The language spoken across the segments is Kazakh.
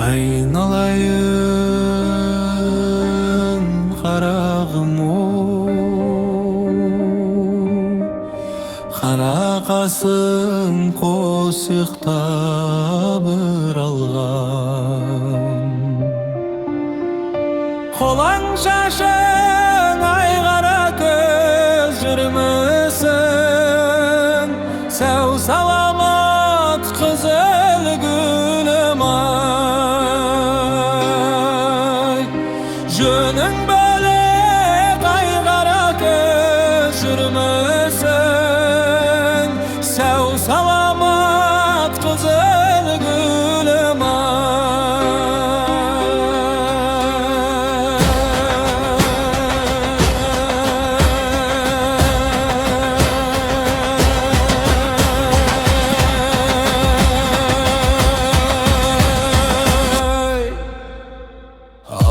Айналайын қарағым қара қасың қос ұйықтап бір алған қолаң шашың ай қара көз жүрмісің сәу саламат қызыл гүлім ай жөнің бөлек ай қара көз жүрмісің сәу саламат қызыл гүлім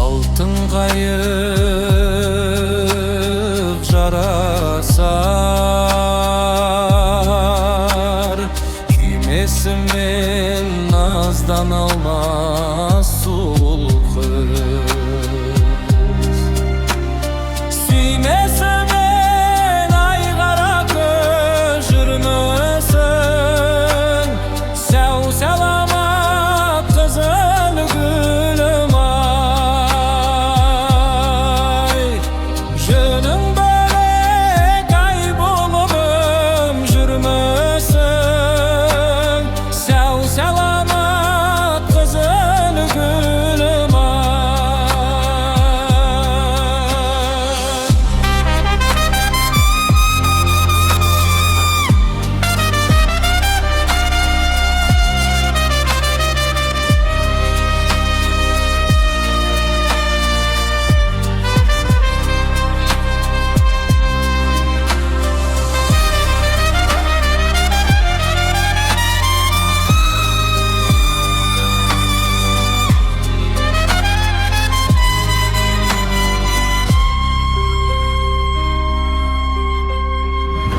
алтын қайық жарасар күймесімен наздан алмас сұлу қыз сүймесімен ай қара көз жүрмісің сәу саламат қызыл гүлім жөнің бөлек ай болып жүрмісің сәу саламат қызыл гүлім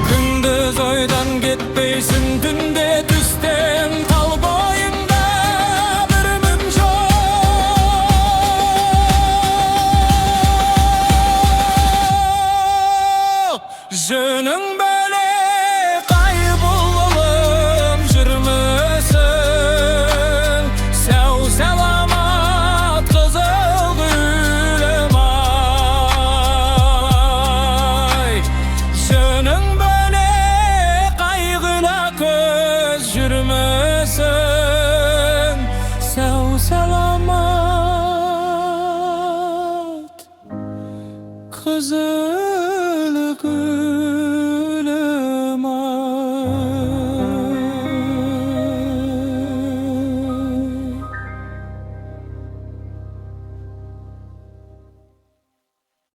күндіз ойдан кетпейсің түнде түстен тал бойыңда бір мін жоқ жөнің бөлек ай болып жүрмісің сәу саламат қызыл гүлім ай жөнің көз жүрмісің сәу саламат қызыл